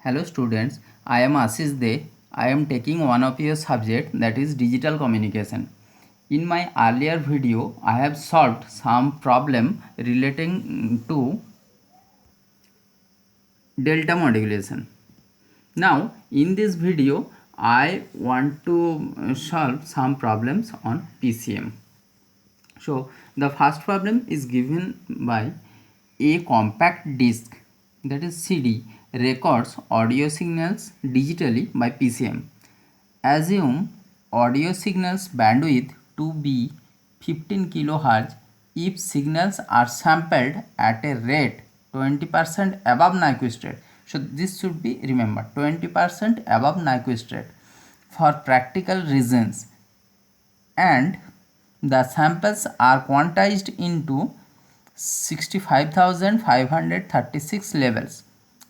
Hello students, I am Ashish De. I am taking one of your subject, that is digital communication. In my earlier video, I have solved some problem relating to delta modulation. Now in this video, I want to solve some problems on PCM. So the first problem is given by a compact disc, that is CD, records audio signals digitally by PCM. Assume audio signals bandwidth to be 15 kHz if signals are sampled at a rate 20% above Nyquist rate. So this should be remembered, 20% above Nyquist rate for practical reasons, and the samples are quantized into 65,536 levels.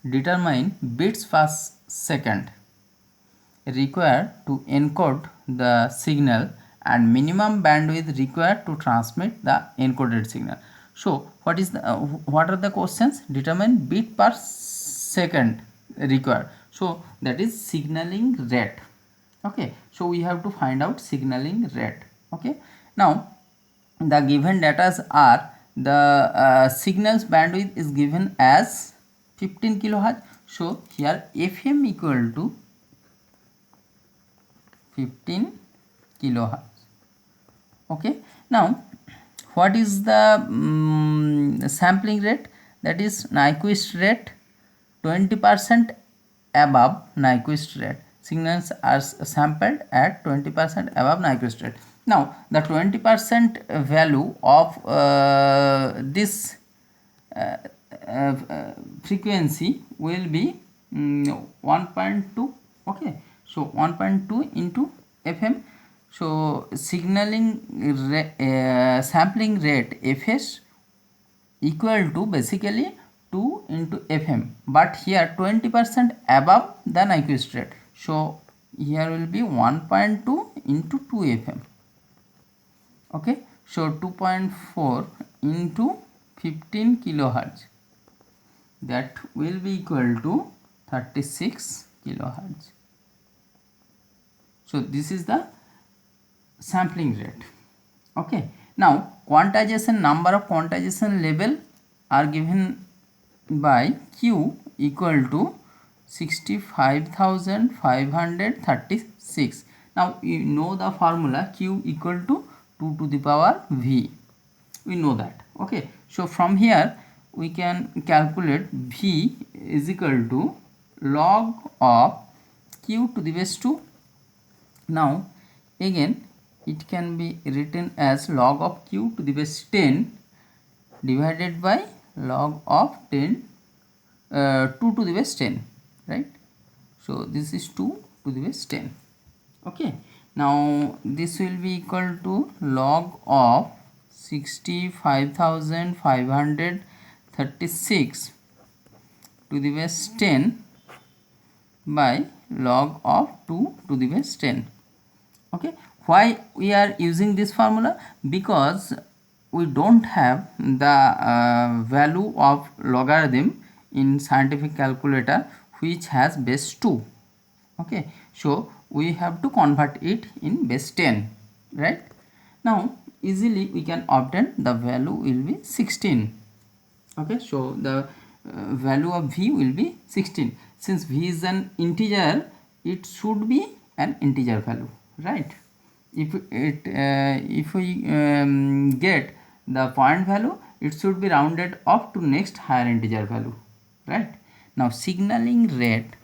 Determine bits per second required to encode the signal and minimum bandwidth required to transmit the encoded signal. So what are the questions? Determine bit per second required. So that is signaling rate. Okay, so we have to find out signaling rate. Okay, now the given data are the signals bandwidth is given as 15 kilohertz. So here FM equal to 15 kilohertz. Okay, now what is the sampling rate? That is Nyquist rate, 20% above Nyquist rate. Signals are sampled at 20% above Nyquist rate. Now the 20% value of this frequency will be 1.2. okay, so 1.2 into FM. So sampling rate Fs equal to basically 2 into FM, but here 20% above the Nyquist rate, so here will be 1.2 into 2 FM. okay, so 2.4 into 15 kilohertz, that will be equal to 36 kilohertz. So this is the sampling rate. Okay, now quantization, number of quantization level are given by Q equal to 65,536. Now you know the formula, Q equal to 2 to the power V, we know that. Okay, so from here we can calculate V is equal to log of Q to the base 2. Now again it can be written as log of Q to the base 10 divided by log of 2 to the base 10, right? So this is 2 to the base 10. Okay, now this will be equal to log of 65,536 to the base 10 by log of 2 to the base 10. Okay, why we are using this formula? Because we don't have the value of logarithm in scientific calculator which has base 2. Okay, so we have to convert it in base 10, right? Now easily we can obtain the value will be 16. Okay, so the value of V will be 16. Since V is an integer, it should be an integer value, right? If we get the point value, it should be rounded off to next higher integer value, right? Now signaling rate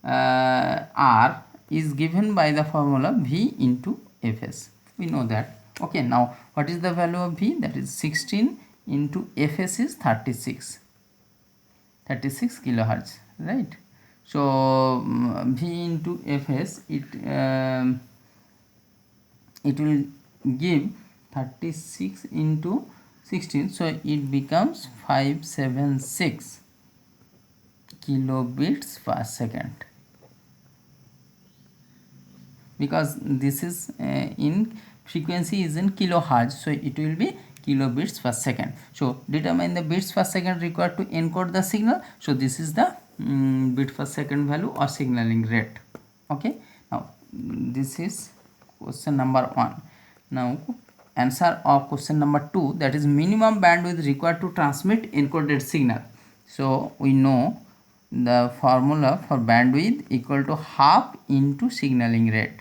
R is given by the formula V into Fs, we know that. Okay, now what is the value of V? That is 16 into Fs is 36 kilohertz, right? So V into Fs, it will give 36 into 16, so it becomes 576 kilobits per second, because this is in frequency is in kilohertz, so it will be kilobits per second. So determine the bits per second required to encode the signal. So this is the bit per second value or signaling rate. Okay, now this is question number 1. Now answer of question number 2, that is minimum bandwidth required to transmit encoded signal. So we know the formula for bandwidth equal to half into signaling rate.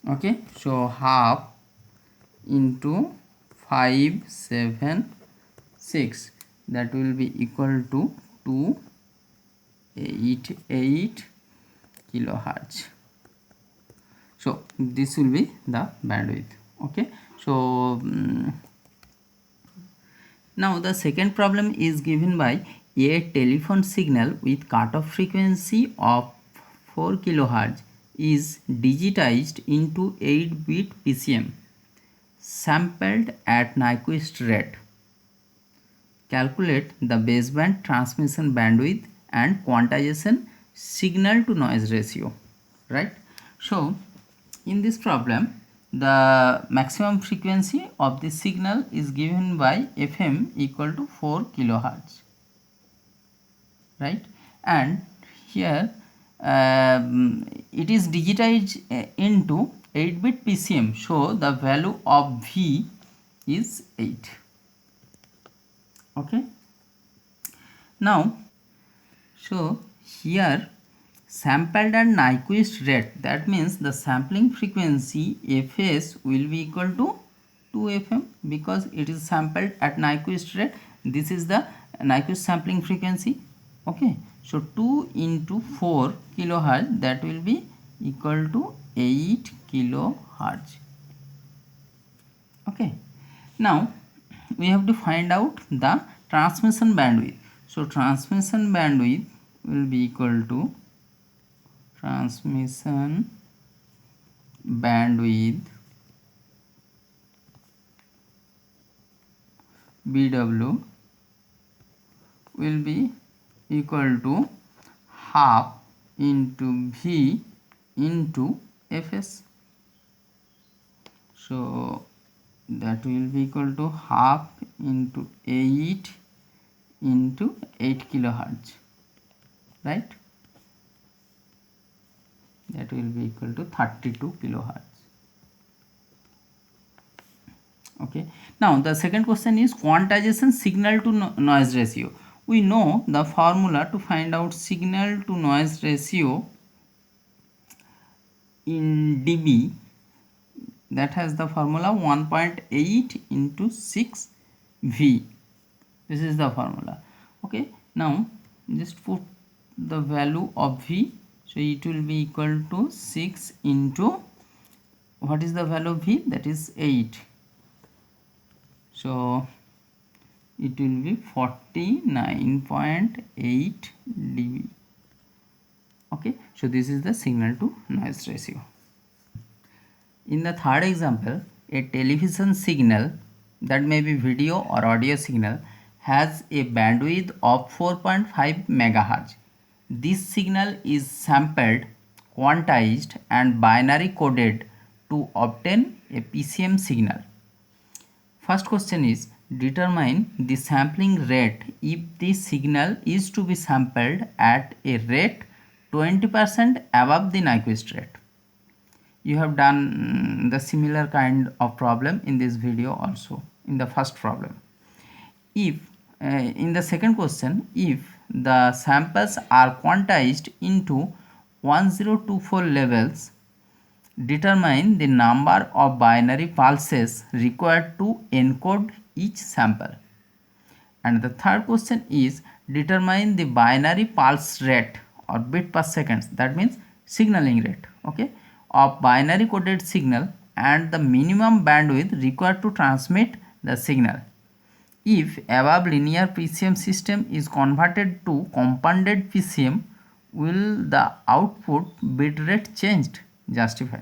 Okay, so half into 576, that will be equal to 288 kilohertz. So this will be the bandwidth. Okay, so now the second problem is given by a telephone signal with cutoff frequency of 4 kilohertz is digitized into 8-bit PCM sampled at Nyquist rate. Calculate the baseband transmission bandwidth and quantization signal to noise ratio. Right? So in this problem, the maximum frequency of the signal is given by FM equal to 4 kilohertz. Right? And here it is digitized into 8-bit PCM, so the value of V is 8. Okay, now so here sampled at Nyquist rate, that means the sampling frequency Fs will be equal to 2 FM because it is sampled at Nyquist rate. This is the Nyquist sampling frequency. Okay, so 2 into 4 kilohertz, that will be equal to 8 kilohertz. Okay, now we have to find out the transmission bandwidth. So transmission bandwidth will be equal to transmission bandwidth BW will be equal to half into V into Fs. So that will be equal to half into 8 into 8 kilohertz. Right? That will be equal to 32 kilohertz. Okay, now the second question is quantization signal to noise ratio. We know the formula to find out signal to noise ratio in dB, that has the formula 1.8 into 6 V. This is the formula. Okay, now just put the value of V. So it will be equal to 6 into, what is the value of V? That is 8. So it will be 49.8 dB. Okay, so this is the signal to noise ratio. In the third example, a television signal, that may be video or audio signal, has a bandwidth of 4.5 megahertz. This signal is sampled, quantized and binary coded to obtain a PCM signal. First question is, determine the sampling rate if the signal is to be sampled at a rate 20% above the Nyquist rate. You have done the similar kind of problem in this video also, in the first problem. If in the second question, if the samples are quantized into 1024 levels, determine the number of binary pulses required to encode each sample. And the third question is, determine the binary pulse rate or bit per second, that means signaling rate, okay, of binary coded signal and the minimum bandwidth required to transmit the signal. If above linear PCM system is converted to compounded PCM, will the output bit rate changed? Justify.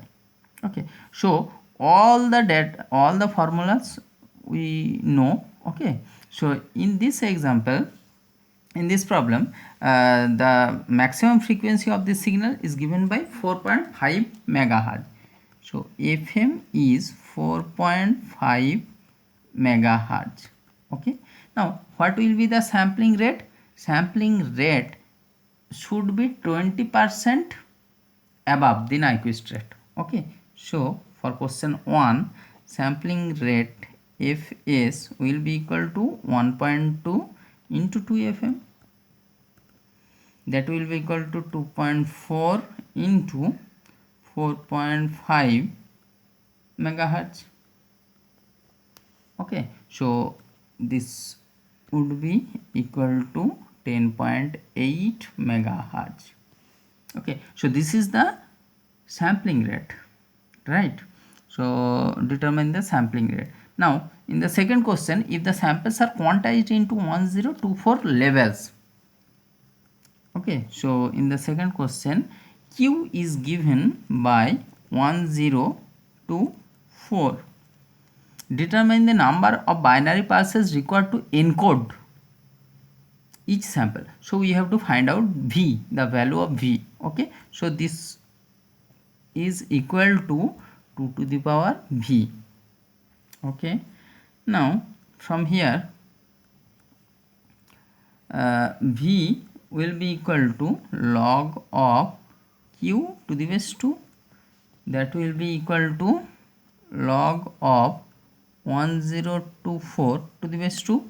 Okay, so all the data, all the formulas we know. Okay, so in this example in this problem the maximum frequency of this signal is given by 4.5 megahertz. So FM is 4.5 megahertz. Okay, now what will be the sampling rate? Sampling rate should be 20% above the Nyquist rate. Okay, so for question 1, sampling rate Fs will be equal to 1.2 into 2 FM, that will be equal to 2.4 into 4.5 megahertz. Okay, so this would be equal to 10.8 megahertz. Okay, so this is the sampling rate, right? So determine the sampling rate. Now in the second question, if the samples are quantized into 1024 levels. Okay, so in the second question, Q is given by 1024. Determine the number of binary pulses required to encode each sample. So we have to find out V, the value of V. Okay, so this is equal to 2 to the power V. Okay, now from here V will be equal to log of Q to the base 2, that will be equal to log of 1024 to the base 2.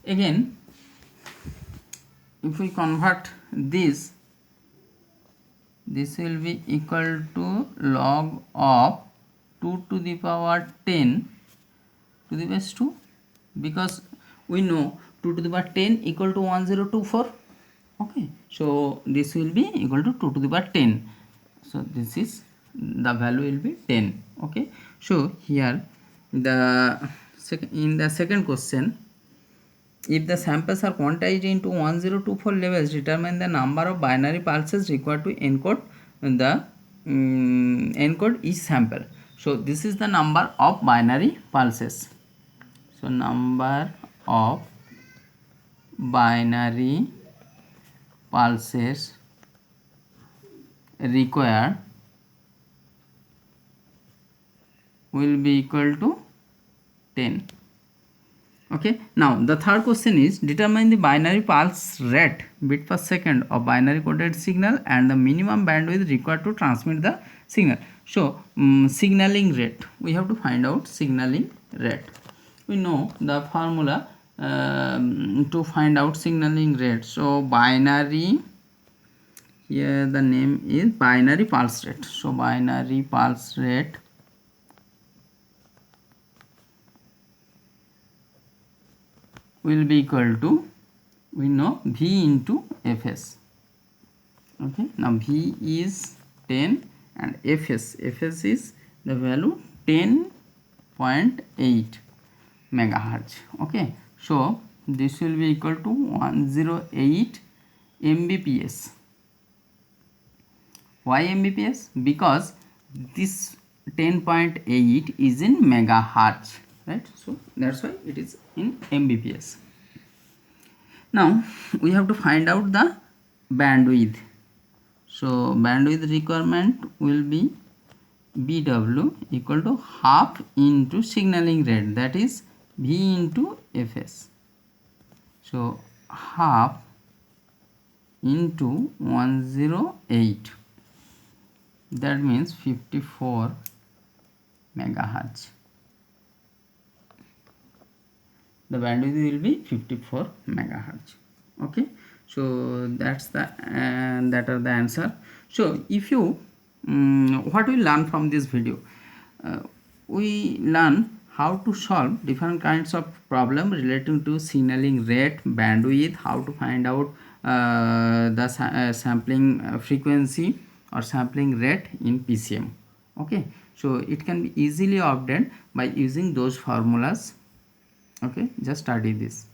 Again, if we convert this will be equal to log of 2 to the power 10 to the base 2, because we know 2 to the power 10 equal to 1024. Okay, so this will be equal to 2 to the power 10. So this is the value will be 10. Okay, so here in the second question, if the samples are quantized into 1024 levels, determine the number of binary pulses required to encode each sample. So this is the number of binary pulses. So number of binary pulses required will be equal to 10. Okay, now the third question is determine the binary pulse rate bit per second of binary coded signal and the minimum bandwidth required to transmit the signal. So signaling rate, we have to find out signaling rate. We know the formula to find out signaling rate. So binary, here the name is binary pulse rate. So binary pulse rate will be equal to, we know, V into Fs. Okay, now V is 10 and Fs is the value 10.8 megahertz. Okay, so this will be equal to 108 Mbps. Why Mbps? Because this 10.8 is in megahertz, right? So that's why it is in Mbps. Now we have to find out the bandwidth. So bandwidth requirement will be BW equal to half into signaling rate, that is V into Fs. So half into 108, that means 54 megahertz. The bandwidth will be 54 megahertz. Okay, so that are the answer. So if you what we learn from this video, we learn how to solve different kinds of problem relating to signaling rate, bandwidth, how to find out the sampling frequency or sampling rate in PCM. Okay, so it can be easily obtained by using those formulas. Okay, just study this.